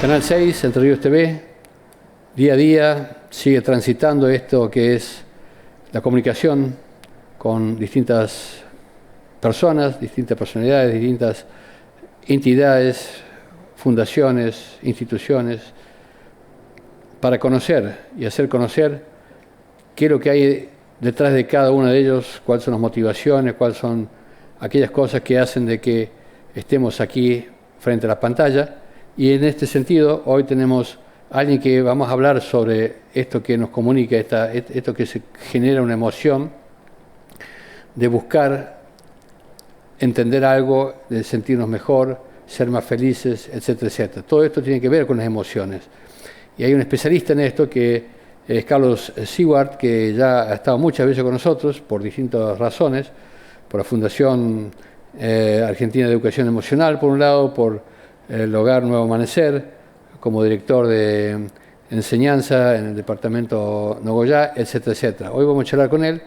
Canal 6, Entre Ríos TV, día a día sigue transitando esto que es la comunicación con distintas personas, distintas personalidades, distintas entidades, fundaciones, instituciones, para conocer y hacer conocer qué es lo que hay detrás de cada uno de ellos, cuáles son las motivaciones, cuáles son aquellas cosas que hacen de que estemos aquí frente a la pantalla. Y en este sentido, hoy tenemos a alguien que vamos a hablar sobre esto que nos comunica, esto que se genera una emoción de buscar entender algo, de sentirnos mejor, ser más felices, etcétera, etcétera. Todo esto tiene que ver con las emociones. Y hay un especialista en esto que es Carlos Seward, que ya ha estado muchas veces con nosotros por distintas razones, por la Fundación Argentina de Educación Emocional, por un lado, por el Hogar Nuevo Amanecer, como director de enseñanza en el departamento Nogoyá, etcétera, etcétera. Hoy vamos a charlar con él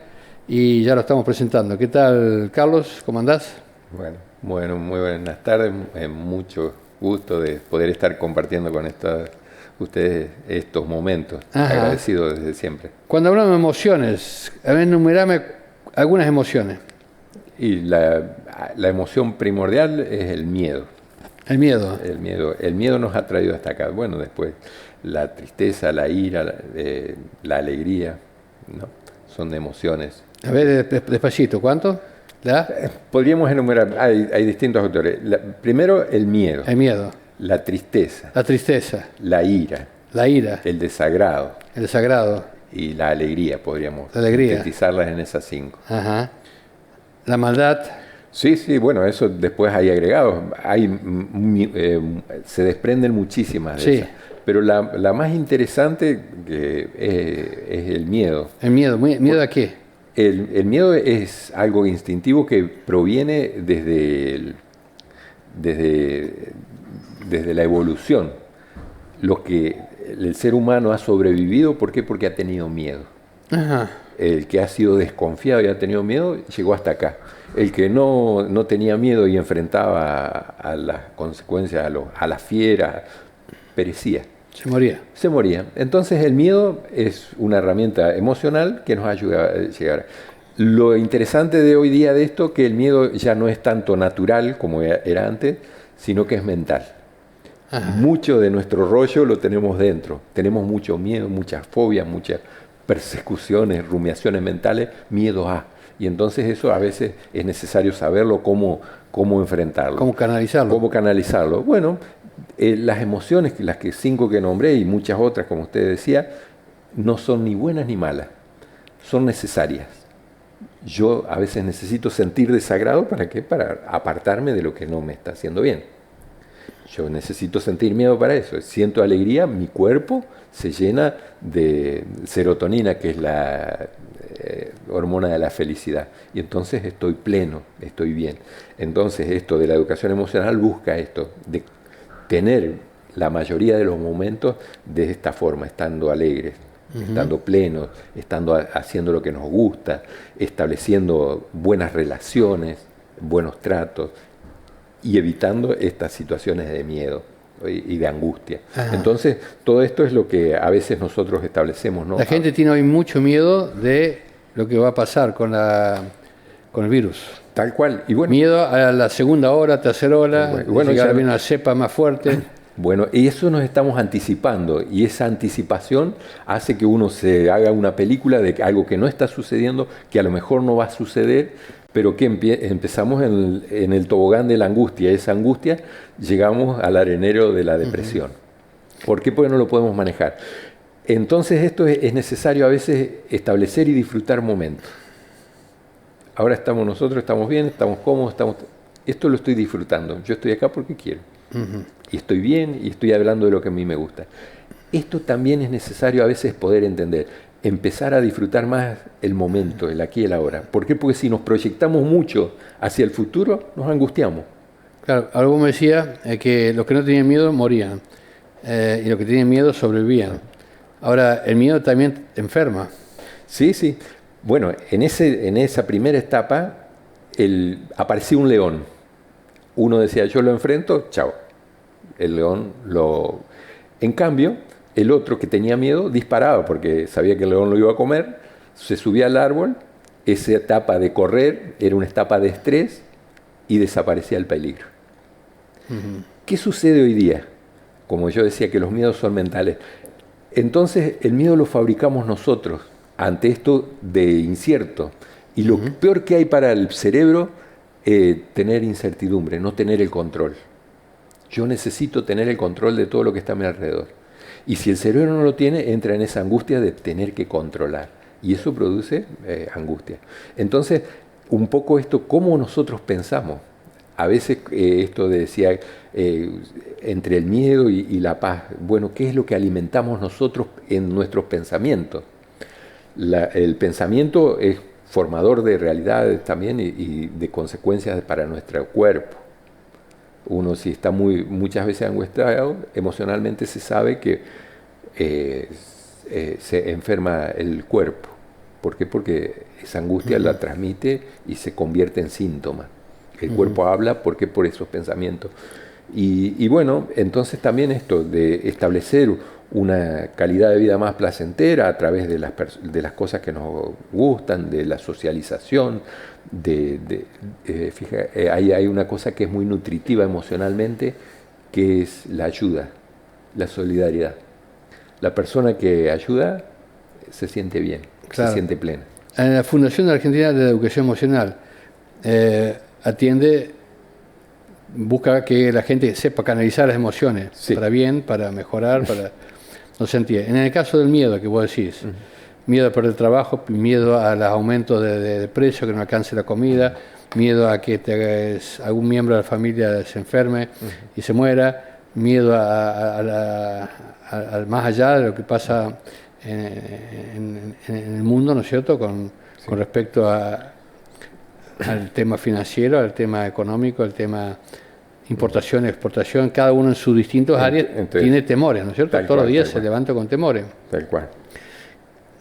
y ya lo estamos presentando. ¿Qué tal, Carlos? ¿Cómo andás? Bueno, muy buenas tardes. Mucho gusto de poder estar compartiendo con ustedes estos momentos. Ajá. Agradecido desde siempre. Cuando hablamos de emociones, a ver, enumerame algunas emociones. Y la emoción primordial es el miedo. El miedo. El miedo nos ha traído hasta acá. Bueno, después la tristeza, la ira, la alegría, ¿no? Son emociones. A ver, despacito, ¿cuánto? Podríamos enumerar, hay distintos autores. Primero, el miedo. El miedo. La tristeza. La tristeza. La ira. La ira. El desagrado. El desagrado. Y la alegría, podríamos alegría. sintetizarlas en esas 5. Ajá. La maldad. Sí, bueno, eso después hay agregados. Se desprenden muchísimas de esas. Pero la más interesante es el miedo. ¿El miedo? ¿Miedo a qué? El miedo es algo instintivo que proviene desde la evolución. Lo que el ser humano ha sobrevivido, ¿por qué? Porque ha tenido miedo. Ajá. El que ha sido desconfiado y ha tenido miedo llegó hasta acá. El que no tenía miedo y enfrentaba a las consecuencias, a la fiera, perecía. Se moría. Entonces el miedo es una herramienta emocional que nos ayuda a llegar. Lo interesante de hoy día de esto es que el miedo ya no es tanto natural como era antes, sino que es mental. Ajá. Mucho de nuestro rollo lo tenemos dentro. Tenemos mucho miedo, muchas fobias, muchas persecuciones, rumiaciones mentales, miedo a. Y entonces eso a veces es necesario saberlo, cómo enfrentarlo. ¿Cómo canalizarlo? ¿Cómo canalizarlo? Bueno, las emociones, las 5 que nombré y muchas otras, como usted decía, no son ni buenas ni malas, son necesarias. Yo a veces necesito sentir desagrado, ¿para qué? Para apartarme de lo que no me está haciendo bien. Yo necesito sentir miedo para eso. Siento alegría, mi cuerpo se llena de serotonina, que es la hormona de la felicidad. Y entonces estoy pleno, estoy bien. Entonces esto de la educación emocional busca esto, de tener la mayoría de los momentos de esta forma, estando alegres, estando plenos, estando haciendo lo que nos gusta, estableciendo buenas relaciones, buenos tratos y evitando estas situaciones de miedo y de angustia. Ajá. Entonces, todo esto es lo que a veces nosotros establecemos, ¿no? La gente tiene hoy mucho miedo de lo que va a pasar con el virus. Tal cual. Y bueno, miedo a la segunda ola, tercera ola, ya viene una cepa más fuerte. Bueno, y eso nos estamos anticipando, y esa anticipación hace que uno se haga una película de algo que no está sucediendo, que a lo mejor no va a suceder, pero que empezamos en el tobogán de la angustia. Esa angustia llegamos al arenero de la depresión. ¿Por qué? Porque no lo podemos manejar. Entonces esto es necesario a veces establecer y disfrutar momentos. Ahora nosotros estamos bien, estamos cómodos, esto lo estoy disfrutando. Yo estoy acá porque quiero. Y estoy bien y estoy hablando de lo que a mí me gusta. Esto también es necesario a veces poder entender. Empezar a disfrutar más el momento, el aquí y el ahora. ¿Por qué? Porque si nos proyectamos mucho hacia el futuro, nos angustiamos. Claro, algo me decía que los que no tenían miedo morían y los que tenían miedo sobrevivían. Ahora, el miedo también enferma. Sí. Bueno, en esa primera etapa apareció un león. Uno decía, yo lo enfrento, chao. El león En cambio, el otro que tenía miedo disparaba porque sabía que el león lo iba a comer, se subía al árbol, esa etapa de correr era una etapa de estrés y desaparecía el peligro. ¿Qué sucede hoy día? Como yo decía que los miedos son mentales. Entonces el miedo lo fabricamos nosotros ante esto de incierto. Y lo peor que hay para el cerebro es tener incertidumbre, no tener el control. Yo necesito tener el control de todo lo que está a mi alrededor. Y si el cerebro no lo tiene, entra en esa angustia de tener que controlar. Y eso produce angustia. Entonces, un poco esto, cómo nosotros pensamos. A veces esto decía, entre el miedo y la paz, bueno, ¿qué es lo que alimentamos nosotros en nuestros pensamientos? El pensamiento es formador de realidades también y de consecuencias para nuestro cuerpo. Uno si está muchas veces angustiado, emocionalmente se sabe que se enferma el cuerpo. ¿Por qué? Porque esa angustia la transmite y se convierte en síntoma. El cuerpo habla porque por esos pensamientos. Y bueno, entonces también esto de establecer una calidad de vida más placentera a través de las cosas que nos gustan, de la socialización, hay una cosa que es muy nutritiva emocionalmente, que es la ayuda, la solidaridad. La persona que ayuda se siente bien, claro, se siente plena. En la Fundación Argentina de la Educación Emocional busca que la gente sepa canalizar las emociones, sí, para bien, para mejorar, para no sentir. En el caso del miedo que vos decís, miedo a perder trabajo, miedo a los aumentos de precio, que no alcance la comida, miedo a que algún miembro de la familia se enferme y se muera, miedo al más allá de lo que pasa en el mundo, ¿no es cierto?, con respecto al tema financiero, al tema económico, al tema importación, exportación, cada uno en sus distintas áreas tiene temores, ¿no es cierto? Todos los días se levanta con temores. Tal cual.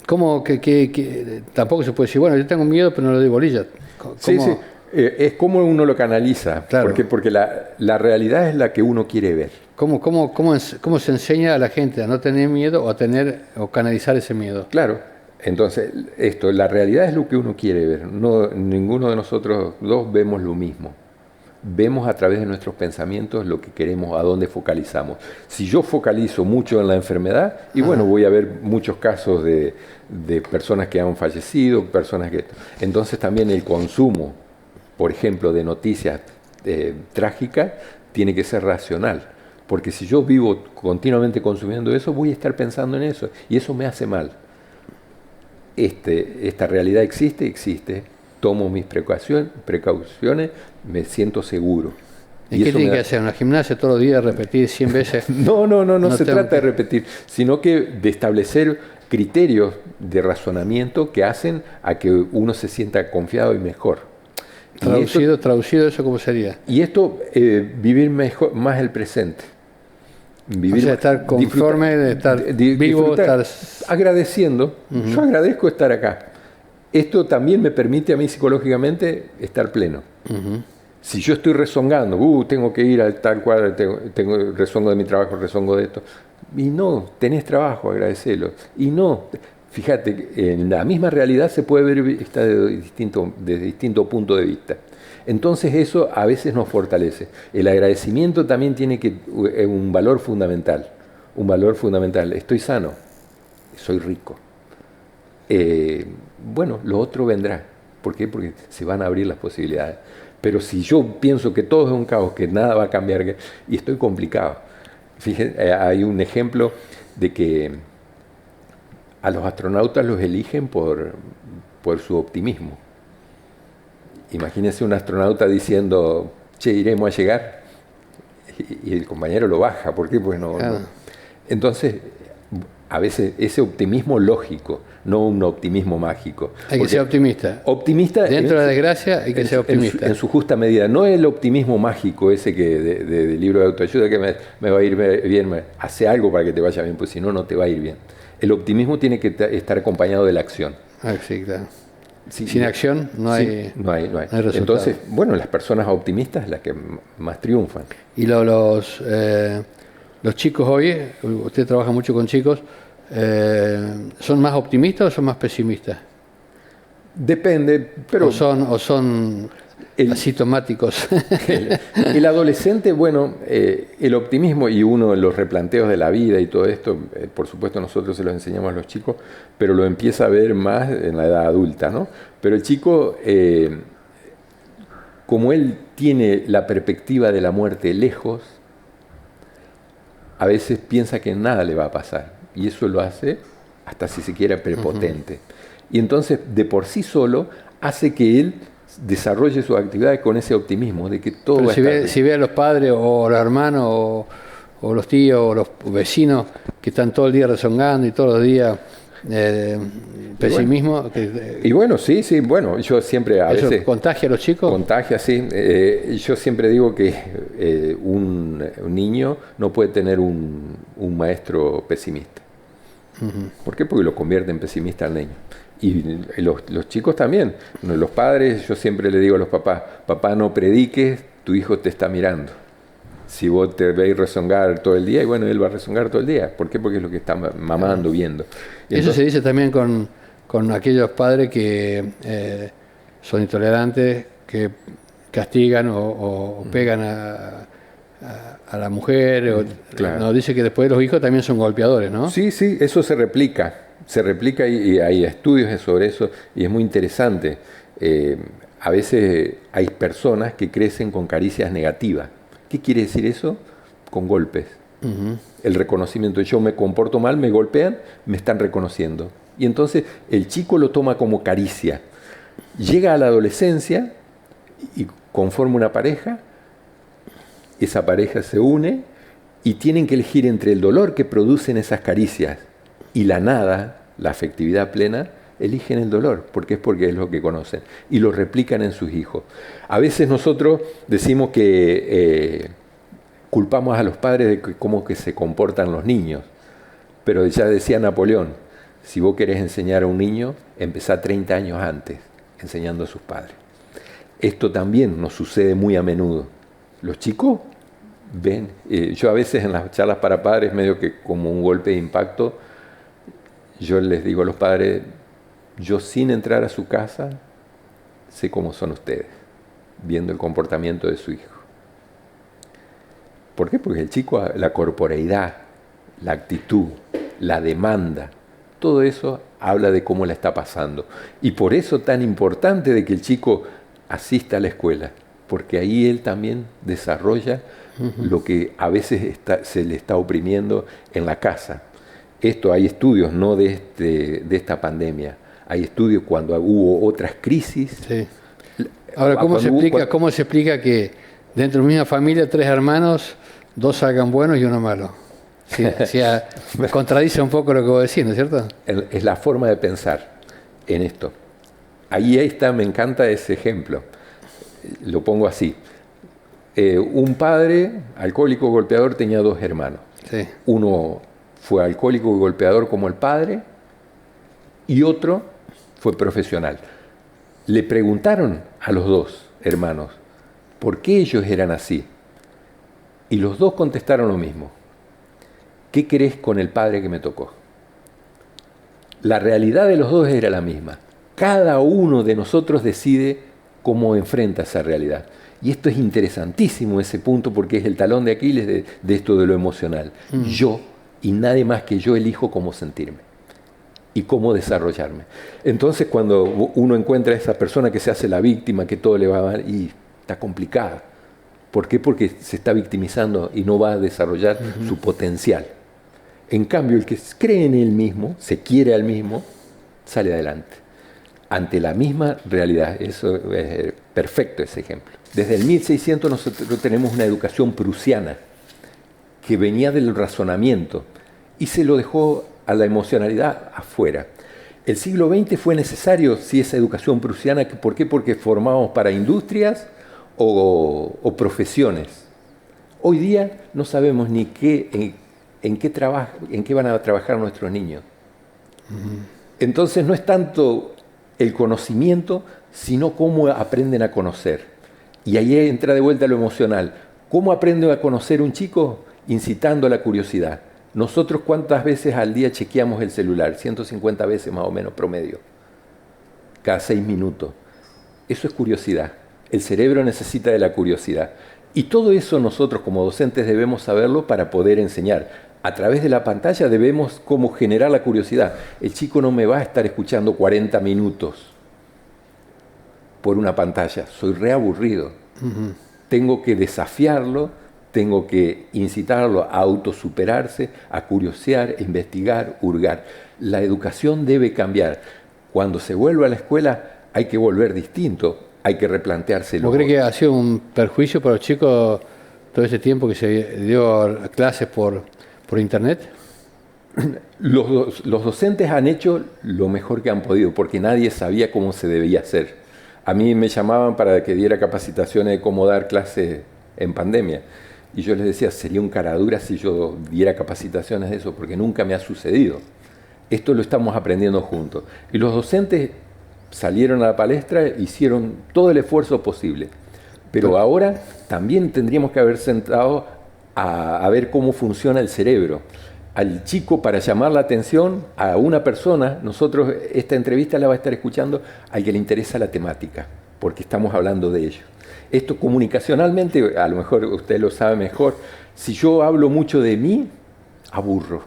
¿Cómo que tampoco se puede decir, bueno, yo tengo miedo, pero no le doy bolilla? Sí. Es como uno lo canaliza, claro, porque la realidad es la que uno quiere ver. ¿Cómo se enseña a la gente a no tener miedo o canalizar ese miedo? Claro, entonces la realidad es lo que uno quiere ver. No, ninguno de nosotros dos vemos lo mismo. Vemos a través de nuestros pensamientos lo que queremos, a dónde focalizamos. Si yo focalizo mucho en la enfermedad, y bueno, voy a ver muchos casos de personas que han fallecido, entonces también el consumo, por ejemplo, de noticias trágicas, tiene que ser racional. Porque si yo vivo continuamente consumiendo eso, voy a estar pensando en eso, y eso me hace mal. Esta realidad existe, tomo mis precauciones, me siento seguro. ¿Y qué tiene que hacer? ¿En la gimnasia todos los días repetir 100 veces? No se trata de repetir, sino que de establecer criterios de razonamiento que hacen a que uno se sienta confiado y mejor. Traducido ¿eso cómo sería? Y esto, vivir mejor, más el presente. Vivir, o sea, estar conforme, de estar vivo, estar agradeciendo. Yo agradezco estar acá. Esto también me permite a mí psicológicamente estar pleno. Si yo estoy rezongando, tengo que ir a tal cuadro, tengo rezongo de mi trabajo, rezongo de esto. Y no, tenés trabajo, agradecelo. Y no, fíjate, en la misma realidad se puede ver esta desde distinto punto de vista. Entonces eso a veces nos fortalece. El agradecimiento también tiene un valor fundamental. Un valor fundamental. Estoy sano, soy rico. Bueno, lo otro vendrá. ¿Por qué? Porque se van a abrir las posibilidades. Pero si yo pienso que todo es un caos, que nada va a cambiar, y estoy complicado. Fíjense, hay un ejemplo de que a los astronautas los eligen por su optimismo. Imagínense un astronauta diciendo, che, iremos a llegar, y el compañero lo baja. ¿Por qué? Pues no. Entonces, a veces ese optimismo lógico, no un optimismo mágico. Hay que ser optimista. Optimista. Dentro de la desgracia hay que ser optimista. En su justa medida. No el optimismo mágico ese que del libro de autoayuda que me va a ir bien. Hace algo para que te vaya bien, pues si no, no te va a ir bien. El optimismo tiene que estar acompañado de la acción. Sí, claro. Sí, sin acción no hay resultado. Entonces, bueno, las personas optimistas las que más triunfan. Y los chicos hoy, usted trabaja mucho con chicos, ¿son más optimistas o son más pesimistas? Depende, pero ¿O son asintomáticos? El adolescente, bueno, el optimismo y uno de los replanteos de la vida y todo esto, por supuesto nosotros se los enseñamos a los chicos, pero lo empieza a ver más en la edad adulta, ¿no? Pero el chico, como él tiene la perspectiva de la muerte lejos, a veces piensa que nada le va a pasar, y eso lo hace hasta si se quiere prepotente. Y entonces, de por sí solo, hace que él desarrolle sus actividades con ese optimismo de que todo va a estar bien. Si ve a los padres o los hermanos o los tíos o los vecinos que están todo el día rezongando y todos los días pesimismo. Y bueno, sí, bueno, yo siempre a ¿eso veces... contagia a los chicos? Contagia, sí. Yo siempre digo que un niño no puede tener un maestro pesimista. ¿Por qué? Porque lo convierte en pesimista al niño. Y los chicos también. Los padres, yo siempre le digo a los papás, papá, no prediques, tu hijo te está mirando. Si vos te veis rezongar todo el día, y bueno, él va a rezongar todo el día. ¿Por qué? Porque es lo que está mamando, viendo. Y eso se dice también con aquellos padres que son intolerantes, que castigan o pegan a la mujer. Claro. Nos dice que después los hijos también son golpeadores, ¿no? Sí, eso se replica. Se replica y hay estudios sobre eso y es muy interesante. A veces hay personas que crecen con caricias negativas. ¿Qué quiere decir eso? Con golpes. El reconocimiento. Yo me comporto mal, me golpean, me están reconociendo. Y entonces el chico lo toma como caricia. Llega a la adolescencia y conforma una pareja. Esa pareja se une y tienen que elegir entre el dolor que producen esas caricias y la nada, la afectividad plena, eligen el dolor, porque es lo que conocen, y lo replican en sus hijos. A veces nosotros decimos que culpamos a los padres de cómo que se comportan los niños, pero ya decía Napoleón, si vos querés enseñar a un niño, empezá 30 años antes, enseñando a sus padres. Esto también nos sucede muy a menudo. Los chicos ven, yo a veces en las charlas para padres, medio que como un golpe de impacto, yo les digo a los padres, yo sin entrar a su casa, sé cómo son ustedes, viendo el comportamiento de su hijo. ¿Por qué? Porque el chico, la corporeidad, la actitud, la demanda, todo eso habla de cómo la está pasando. Y por eso tan importante de que el chico asista a la escuela, porque ahí él también desarrolla lo que a veces se le está oprimiendo en la casa. Esto hay estudios, no de esta pandemia, hay estudios cuando hubo otras crisis. Sí. Ahora, ¿cómo se explica que dentro de una misma familia, 3 hermanos, 2 salgan buenos y uno malo? Sí, contradice un poco lo que vos decís, ¿no es cierto? Es la forma de pensar en esto. Ahí está, me encanta ese ejemplo. Lo pongo así. Un padre alcohólico golpeador tenía 2 hermanos. Sí. Uno fue alcohólico y golpeador como el padre y otro fue profesional. Le preguntaron a los 2 hermanos por qué ellos eran así y los 2 contestaron lo mismo. ¿Qué querés con el padre que me tocó? La realidad de los 2 era la misma. Cada uno de nosotros decide cómo enfrenta esa realidad. Y esto es interesantísimo, ese punto, porque es el talón de Aquiles de esto de lo emocional. Yo y nadie más que yo elijo cómo sentirme y cómo desarrollarme. Entonces, cuando uno encuentra a esa persona que se hace la víctima, que todo le va mal, y está complicada. ¿Por qué? Porque se está victimizando y no va a desarrollar su potencial. En cambio, el que cree en él mismo, se quiere al mismo, sale adelante. Ante la misma realidad. Eso es perfecto ese ejemplo. Desde el 1600 nosotros tenemos una educación prusiana que venía del razonamiento y se lo dejó a la emocionalidad afuera. El siglo XX fue necesario, sí, esa educación prusiana. ¿Por qué? Porque formábamos para industrias o profesiones. Hoy día no sabemos ni en qué van a trabajar nuestros niños. Entonces no es tanto el conocimiento, sino cómo aprenden a conocer. Y ahí entra de vuelta lo emocional. ¿Cómo aprende a conocer un chico? incitando a la curiosidad. Nosotros, ¿cuántas veces al día chequeamos el celular? 150 veces más o menos promedio, cada 6 minutos. Eso es curiosidad. El cerebro necesita de la curiosidad. Y todo eso nosotros como docentes debemos saberlo para poder enseñar. A través de la pantalla debemos cómo generar la curiosidad. El chico no me va a estar escuchando 40 minutos por una pantalla. Soy reaburrido. Tengo que desafiarlo, tengo que incitarlo a autosuperarse, a curiosear, a investigar, hurgar. La educación debe cambiar. Cuando se vuelva a la escuela hay que volver distinto, hay que replanteárselo. ¿Vos crees que ha sido un perjuicio para los chicos todo ese tiempo que se dio clases por internet? Los docentes han hecho lo mejor que han podido, porque nadie sabía cómo se debía hacer. A mí me llamaban para que diera capacitaciones de cómo dar clases en pandemia. Y yo les decía, sería un caradura si yo diera capacitaciones de eso, porque nunca me ha sucedido. Esto lo estamos aprendiendo juntos. Y los docentes salieron a la palestra, hicieron todo el esfuerzo posible. Pero ahora también tendríamos que haber sentado a ver cómo funciona el cerebro. Al chico, para llamar la atención a una persona, nosotros esta entrevista la va a estar escuchando al que le interesa la temática, porque estamos hablando de ello. Esto comunicacionalmente, a lo mejor usted lo sabe mejor, si yo hablo mucho de mí, aburro.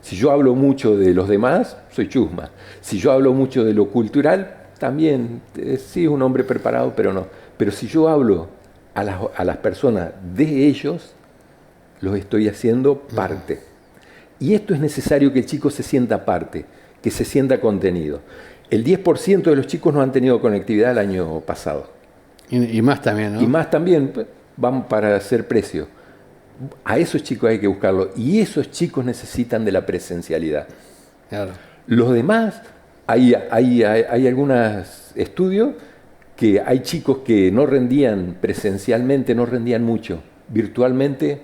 Si yo hablo mucho de los demás, soy chusma. Si yo hablo mucho de lo cultural, también, sí, es un hombre preparado, pero no. Pero si yo hablo a las personas de ellos, los estoy haciendo parte. Y esto es necesario que el chico se sienta parte, que se sienta contenido. El 10% de los chicos no han tenido conectividad el año pasado. Y más también, ¿no? Y más también, van para hacer precio. A esos chicos hay que buscarlo. Y esos chicos necesitan de la presencialidad. Claro. Los demás, hay algunos estudios que hay chicos que no rendían presencialmente, no rendían mucho. Virtualmente,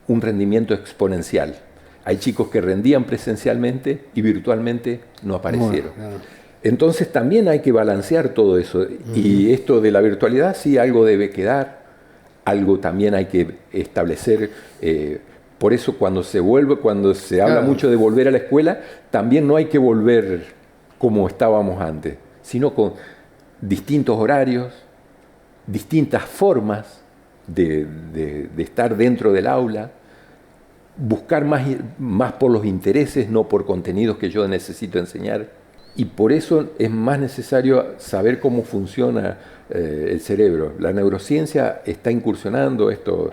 un rendimiento exponencial. Hay chicos que rendían presencialmente y virtualmente no aparecieron. Bueno, claro. Entonces también hay que balancear todo eso. Y esto de la virtualidad, sí, algo debe quedar, algo también hay que establecer. Por eso cuando se habla mucho de volver a la escuela, también no hay que volver como estábamos antes, sino con distintos horarios, distintas formas de estar dentro del aula, buscar más por los intereses, no por contenidos que yo necesito enseñar. Y por eso es más necesario saber cómo funciona el cerebro. La neurociencia está incursionando esto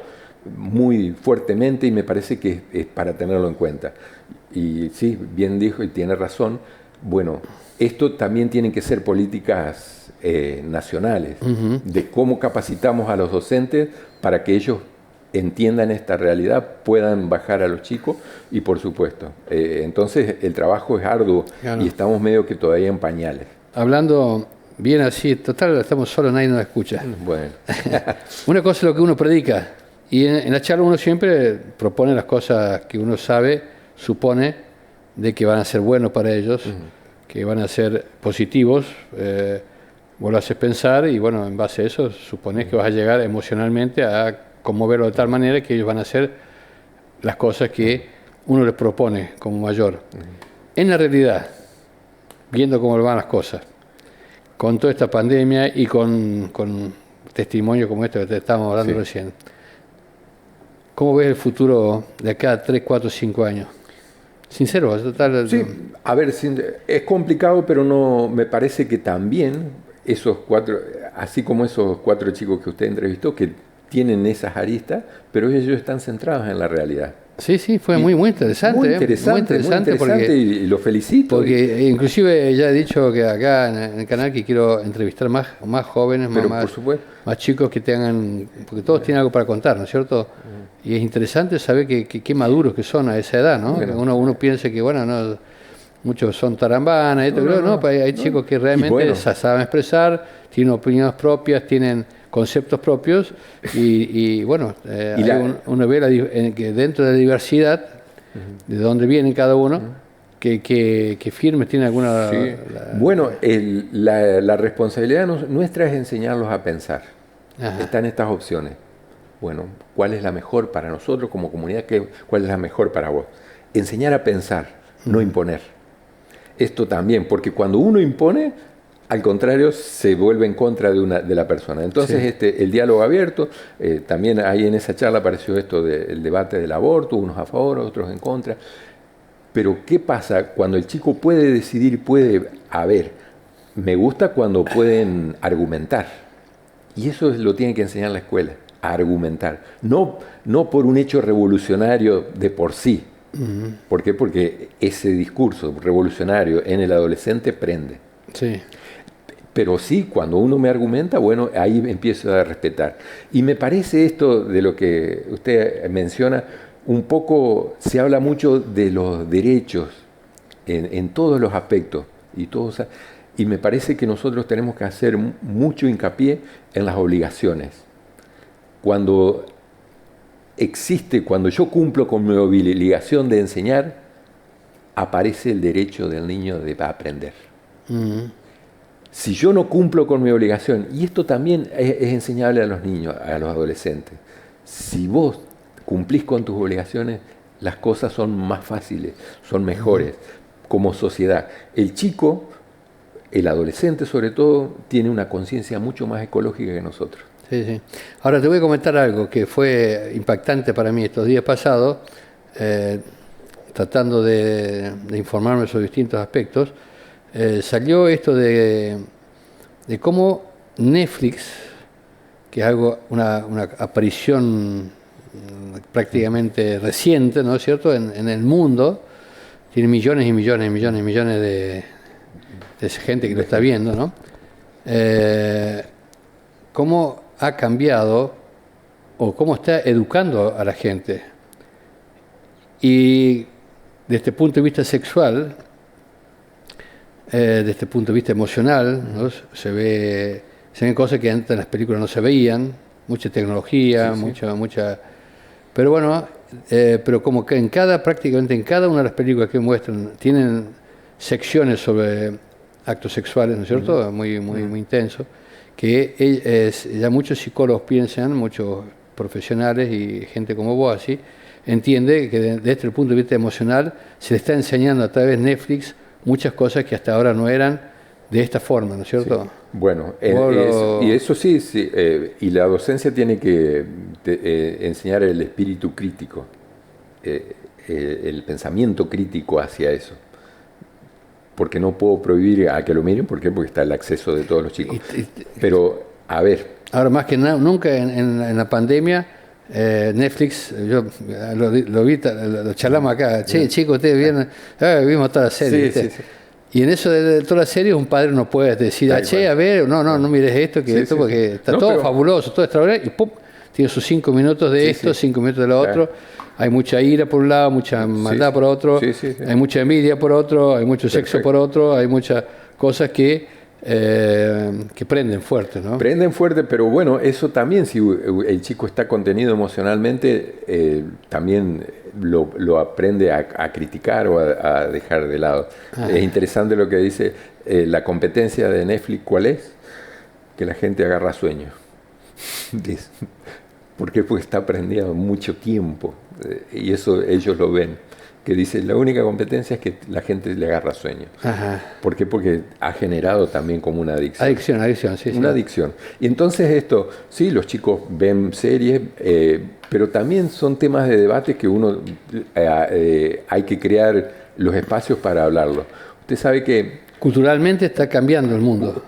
muy fuertemente y me parece que es para tenerlo en cuenta. Y sí, bien dijo y tiene razón. Bueno, esto también tienen que ser políticas nacionales, de cómo capacitamos a los docentes para que ellos entiendan esta realidad, puedan bajar a los chicos y por supuesto. Entonces el trabajo es arduo, claro, y estamos medio que todavía en pañales. Hablando bien así, total, estamos solos, nadie nos escucha. Bueno. Una cosa es lo que uno predica y en la charla uno siempre propone las cosas que uno sabe, supone de que van a ser buenos para ellos, que van a ser positivos, vos lo haces pensar y bueno, en base a eso suponés que vas a llegar emocionalmente a conmoverlo de tal manera que ellos van a hacer las cosas que uno les propone como mayor. En la realidad, viendo cómo van las cosas, con toda esta pandemia y con testimonios como este que te estábamos hablando recién, ¿cómo ves el futuro de acá a 3, 4, 5 años? Sincero, total. Sí, a ver, es complicado, pero no me parece que también esos 4, así como esos 4 chicos que usted entrevistó, que tienen esas aristas, pero ellos están centrados en la realidad. Sí, fue muy interesante. Muy interesante porque, y lo felicito. Porque inclusive ya he dicho que acá en el canal que quiero entrevistar más jóvenes, más chicos que tengan, porque todos tienen algo para contar, ¿no es cierto? Y es interesante saber qué maduros que son a esa edad, ¿no? Bueno. Uno piensa que, bueno, no, muchos son tarambanas, hay chicos que realmente saben expresar, tienen opiniones propias, tienen conceptos propios y bueno, uno ve que dentro de la diversidad, de dónde vienen cada uno, que firmes tiene alguna... Sí. Bueno, la responsabilidad nuestra es enseñarlos a pensar. Están estas opciones. Bueno, ¿cuál es la mejor para nosotros como comunidad? ¿Cuál es la mejor para vos? Enseñar a pensar, no imponer. Esto también, porque cuando uno impone, al contrario, se vuelve en contra de la persona. Entonces, Sí. el diálogo abierto, también ahí en esa charla apareció esto del debate del aborto, unos a favor, otros en contra. Pero, ¿qué pasa cuando el chico puede decidir, me gusta cuando pueden argumentar. Y eso lo tiene que enseñar la escuela, a argumentar. No por un hecho revolucionario de por sí. ¿Por qué? Porque ese discurso revolucionario en el adolescente prende. Sí. Pero sí, cuando uno me argumenta, bueno, ahí empiezo a respetar. Y me parece esto de lo que usted menciona, un poco, se habla mucho de los derechos en todos los aspectos. Y me parece que nosotros tenemos que hacer mucho hincapié en las obligaciones. Cuando yo cumplo con mi obligación de enseñar, aparece el derecho del niño de aprender. Si yo no cumplo con mi obligación, y esto también es enseñable a los niños, a los adolescentes, si vos cumplís con tus obligaciones, las cosas son más fáciles, son mejores. Como sociedad, el chico, el adolescente sobre todo, tiene una conciencia mucho más ecológica que nosotros. Sí, sí. Ahora te voy a comentar algo que fue impactante para mí estos días pasados, tratando de informarme sobre distintos aspectos. Salió esto de cómo Netflix, que es una aparición prácticamente reciente, ¿no es cierto?, en el mundo, tiene millones y millones y millones y millones de gente que lo está viendo, ¿no? Cómo ha cambiado o cómo está educando a la gente. Y desde el punto de vista sexual, desde el punto de vista emocional, ¿no? se ven cosas que antes en las películas no se veían, mucha tecnología, Sí, sí. mucha... Pero bueno, pero como que prácticamente en cada una de las películas que muestran, tienen secciones sobre actos sexuales, ¿no es cierto?, muy intensos, que ya muchos psicólogos piensan, muchos profesionales y gente como vos así, entiende que desde el punto de vista emocional se le está enseñando a través de Netflix muchas cosas que hasta ahora no eran de esta forma, ¿no es cierto? Sí. Bueno, y eso sí, y la docencia tiene que enseñar el espíritu crítico, el pensamiento crítico hacia eso. Porque no puedo prohibir a que lo miren, ¿por qué? Porque está el acceso de todos los chicos. Pero, a ver. Ahora, más que nunca en la pandemia, Netflix, yo lo vi, lo charlamos acá, chicos, ustedes vieron, vimos toda la serie. Sí, sí. Y en eso de toda la serie, un padre no puede decir, a ver, no mires esto, porque está todo fabuloso, todo extraordinario, y ¡pum! Tiene sus 5 minutos de esto, 5 minutos de lo otro. Hay mucha ira por un lado, mucha maldad por otro, hay mucha envidia por otro, hay mucho sexo por otro, hay muchas cosas que prenden fuerte, ¿no? Prenden fuerte, pero bueno, eso también, si el chico está contenido emocionalmente, también lo aprende a criticar o a dejar de lado. Es interesante lo que dice, la competencia de Netflix, ¿cuál es? Que la gente agarra sueño. ¿Por qué? Porque está aprendiendo mucho tiempo, y eso ellos lo ven. Que dice, la única competencia es que la gente le agarra sueño. ¿Por qué? Porque ha generado también como una adicción. Adicción, sí. Una adicción. Y entonces esto, sí, los chicos ven series, pero también son temas de debate que hay que crear los espacios para hablarlo. Usted sabe que... Culturalmente está cambiando el mundo.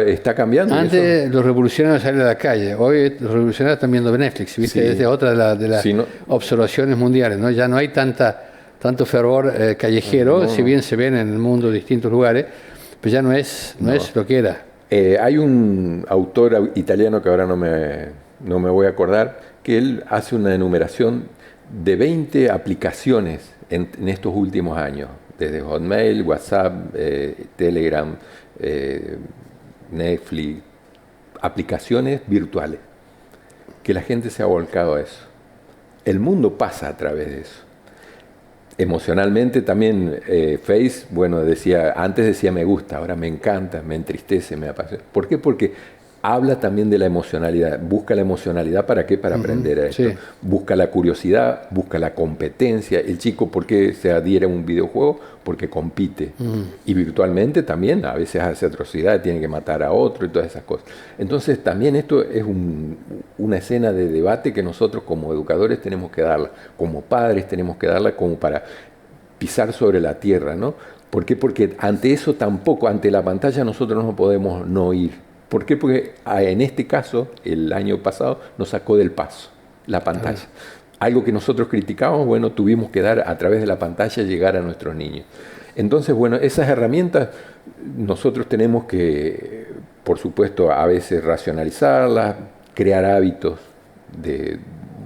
Está cambiando. Antes los revolucionarios salían a la calle, hoy los revolucionarios están viendo Netflix, ¿viste? Sí. Es otra de las observaciones mundiales, ¿no? Ya no hay tanto fervor callejero, si bien se ven en el mundo distintos lugares, pero ya no es lo que era. Hay un autor italiano que ahora no me voy a acordar, que él hace una enumeración de 20 aplicaciones en estos últimos años, desde Hotmail, WhatsApp, Telegram, Netflix, aplicaciones virtuales, que la gente se ha volcado a eso. El mundo pasa a través de eso. Emocionalmente también antes decía me gusta, ahora me encanta, me entristece, me apasiona. ¿Por qué? Porque habla también de la emocionalidad. Busca la emocionalidad, ¿para qué? Para aprender a esto. Sí. Busca la curiosidad, busca la competencia. El chico, ¿por qué se adhiere a un videojuego? Porque compite. Y virtualmente también, a veces hace atrocidades, tiene que matar a otro y todas esas cosas. Entonces también esto es una escena de debate que nosotros como educadores tenemos que darla, como padres tenemos que darla como para pisar sobre la tierra, ¿no? ¿Por qué? Porque ante eso tampoco, ante la pantalla nosotros no podemos no ir. ¿Por qué? Porque en este caso, el año pasado, nos sacó del paso la pantalla. Algo que nosotros criticábamos, bueno, tuvimos que dar a través de la pantalla llegar a nuestros niños. Entonces, bueno, esas herramientas nosotros tenemos que, por supuesto, a veces racionalizarlas, crear hábitos de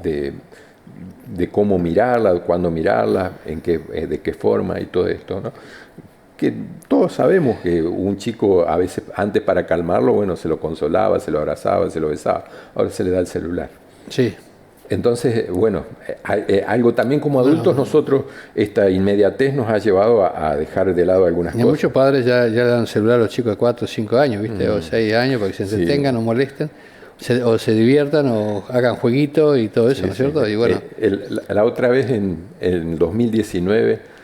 cómo mirarla, cuándo mirarla, de qué forma y todo esto, ¿no? Que todos sabemos que un chico a veces antes para calmarlo, bueno, se lo consolaba, se lo abrazaba, se lo besaba, ahora se le da el celular. Sí. Entonces, bueno, algo también como adultos nosotros, esta inmediatez nos ha llevado a dejar de lado algunas cosas. Muchos padres ya le dan celular a los chicos de 4 o 5 años, ¿viste? O 6 años para que se entretengan o molesten, o se diviertan o hagan jueguitos y todo eso, ¿no es cierto? Y bueno. La otra vez, en 2019,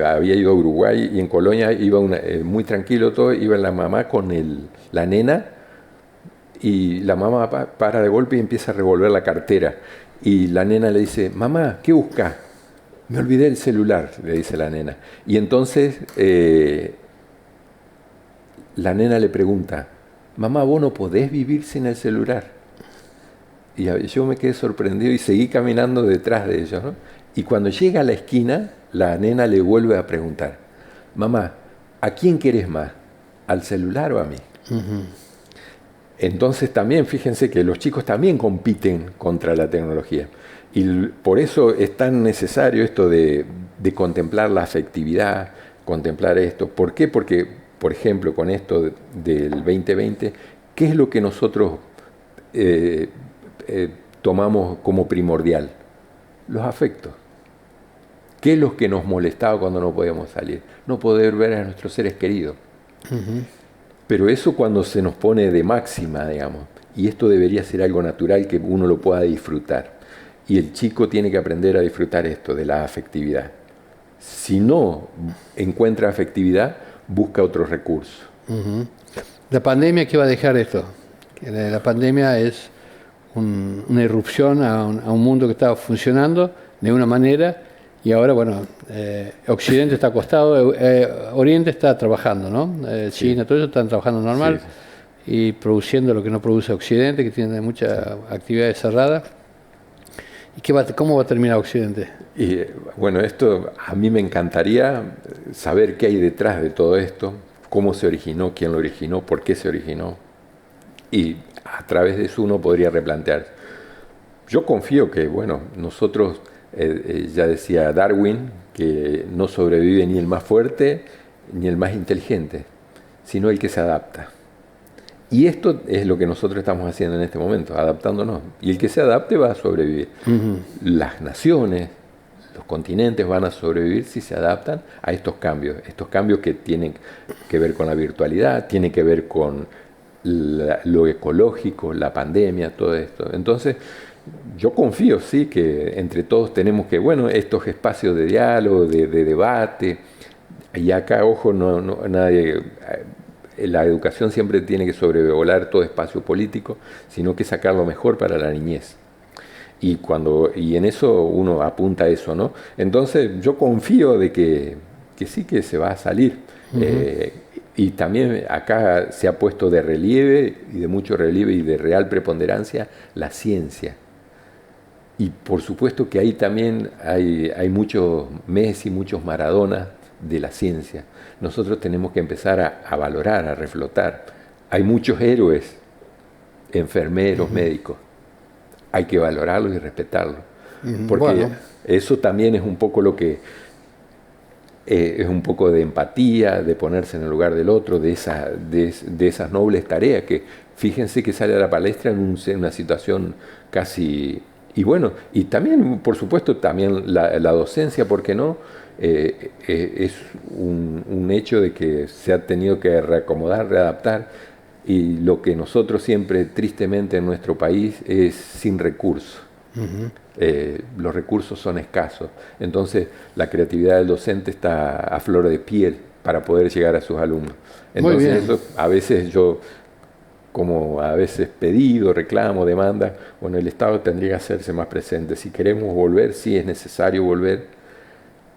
había ido a Uruguay y en Colonia iba muy tranquilo todo, iba la mamá con la nena y la mamá para de golpe y empieza a revolver la cartera y la nena le dice, mamá, ¿qué busca? Me olvidé el celular, le dice la nena. Y entonces la nena le pregunta, mamá, ¿vos no podés vivir sin el celular? Y yo me quedé sorprendido y seguí caminando detrás de ellos, ¿no? Y cuando llega a la esquina, la nena le vuelve a preguntar, mamá, ¿a quién querés más? ¿Al celular o a mí? Entonces también, fíjense que los chicos también compiten contra la tecnología. Y por eso es tan necesario esto de contemplar la afectividad, contemplar esto. ¿Por qué? Porque, por ejemplo, con esto del 2020, ¿qué es lo que nosotros tomamos como primordial? Los afectos. ¿Qué es lo que nos molestaba cuando no podíamos salir? No poder ver a nuestros seres queridos. Pero eso cuando se nos pone de máxima, digamos, y esto debería ser algo natural que uno lo pueda disfrutar. Y el chico tiene que aprender a disfrutar esto, de la afectividad. Si no encuentra afectividad, busca otros recursos. ¿La pandemia qué va a dejar esto? Que la pandemia es una irrupción a un mundo que estaba funcionando de una manera y ahora, bueno, Occidente está acostado, Oriente está trabajando, ¿no? China, todo eso están trabajando normal y produciendo lo que no produce Occidente, que tiene mucha actividad cerrada. ¿Y cómo va a terminar Occidente? Y bueno, esto a mí me encantaría saber qué hay detrás de todo esto, cómo se originó, quién lo originó, por qué se originó. Y a través de eso uno podría replantear. Yo confío que, bueno, nosotros, ya decía Darwin, que no sobrevive ni el más fuerte ni el más inteligente, sino el que se adapta. Y esto es lo que nosotros estamos haciendo en este momento, adaptándonos. Y el que se adapte va a sobrevivir. Las naciones, los continentes van a sobrevivir si se adaptan a estos cambios que tienen que ver con la virtualidad, tienen que ver con lo ecológico, la pandemia, todo esto. Entonces, yo confío, sí, que entre todos tenemos que, bueno, estos espacios de diálogo, de debate, y acá, ojo, nadie... La educación siempre tiene que sobrevolar todo espacio político, sino que sacar lo mejor para la niñez. Y en eso uno apunta a eso, ¿no? Entonces yo confío de que sí que se va a salir. Y también acá se ha puesto de relieve, y de mucho relieve y de real preponderancia, la ciencia. Y por supuesto que ahí también hay muchos Messi, muchos Maradona de la ciencia. Nosotros tenemos que empezar a valorar, a reflotar. Hay muchos héroes, enfermeros, médicos. Hay que valorarlos y respetarlos. Porque eso también es un poco lo que... es un poco de empatía, de ponerse en el lugar del otro, de esas nobles tareas que, fíjense que sale a la palestra en una situación casi... Y bueno, y también, por supuesto, también la docencia, ¿por qué no? Es un hecho de que se ha tenido que reacomodar, readaptar. Y lo que nosotros siempre, tristemente en nuestro país, es sin recursos. Los recursos son escasos. Entonces, la creatividad del docente está a flor de piel para poder llegar a sus alumnos. Entonces, eso, a veces yo, como a veces pedido, reclamo, demanda, bueno, el Estado tendría que hacerse más presente. Si queremos volver, sí es necesario volver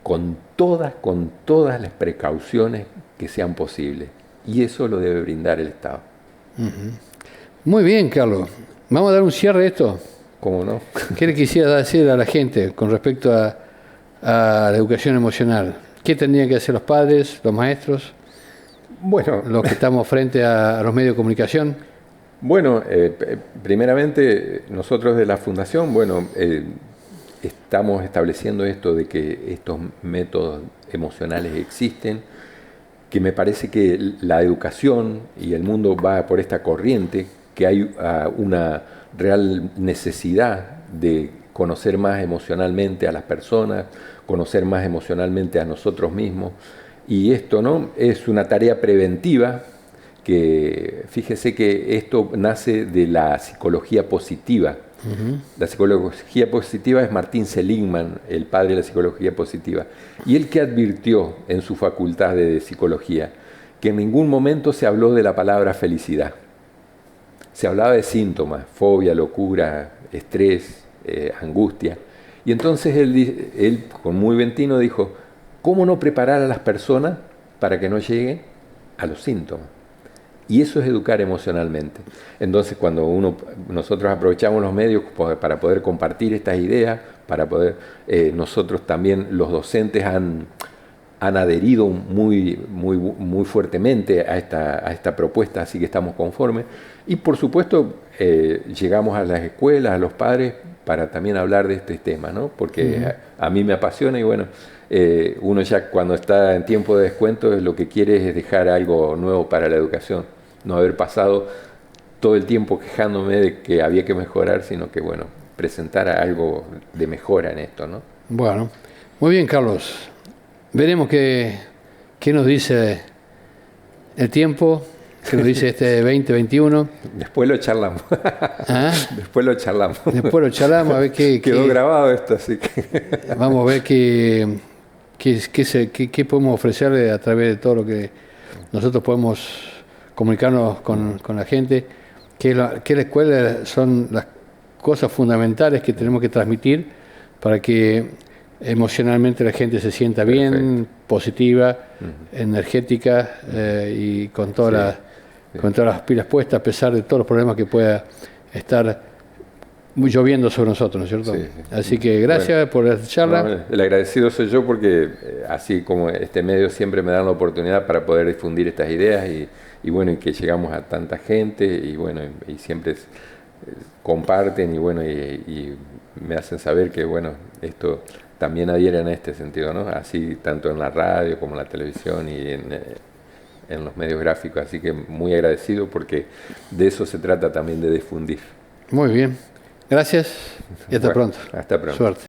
con todas las precauciones que sean posibles. Y eso lo debe brindar el Estado. Muy bien, Carlos. Vamos a dar un cierre a esto. ¿Cómo no? ¿Qué le quisiera decir a la gente con respecto a la educación emocional? ¿Qué tendrían que hacer los padres, los maestros, bueno, los que estamos frente a los medios de comunicación? Bueno, primeramente nosotros de la Fundación, estamos estableciendo esto de que estos métodos emocionales existen, que me parece que la educación y el mundo va por esta corriente, que hay una real necesidad de conocer más emocionalmente a las personas, conocer más emocionalmente a nosotros mismos, y esto, ¿no?, es una tarea preventiva que, fíjese que esto nace de la psicología positiva. La psicología positiva es Martin Seligman, el padre de la psicología positiva, y él que advirtió en su facultad de psicología que en ningún momento se habló de la palabra felicidad. Se hablaba de síntomas, fobia, locura, estrés, angustia. Y entonces él, con muy buen tino, dijo, ¿cómo no preparar a las personas para que no lleguen a los síntomas? Y eso es educar emocionalmente. Entonces, cuando nosotros aprovechamos los medios para poder compartir estas ideas, para poder, nosotros también, los docentes han adherido muy fuertemente a esta propuesta, así que estamos conformes. Y por supuesto, llegamos a las escuelas, a los padres, para también hablar de este tema, ¿no? Porque a mí me apasiona y bueno, uno ya cuando está en tiempo de descuento lo que quiere es dejar algo nuevo para la educación. No haber pasado todo el tiempo quejándome de que había que mejorar, sino que, bueno, presentar algo de mejora en esto, ¿no? Bueno, muy bien, Carlos. Veremos qué nos dice el tiempo, qué nos dice este 2021. Después lo charlamos. ¿Ah? Después lo charlamos. Después lo charlamos, a ver qué... Quedó grabado esto, así que... Vamos a ver qué podemos ofrecerle a través de todo lo que nosotros podemos comunicarnos con la gente, que la escuela son las cosas fundamentales que tenemos que transmitir para que emocionalmente la gente se sienta bien, positiva, energética y con todas las pilas puestas a pesar de todos los problemas que pueda estar lloviendo sobre nosotros, ¿no es cierto? Sí. Así que gracias por la charla. No, el agradecido soy yo porque así como este medio siempre me dan la oportunidad para poder difundir estas ideas y bueno, y que llegamos a tanta gente y bueno, y siempre comparten y bueno, y me hacen saber que bueno, esto también adhieren a este sentido, ¿no? Así tanto en la radio como en la televisión y en los medios gráficos, así que muy agradecido porque de eso se trata también, de difundir. Muy bien. Gracias y hasta pronto. Hasta pronto. Suerte.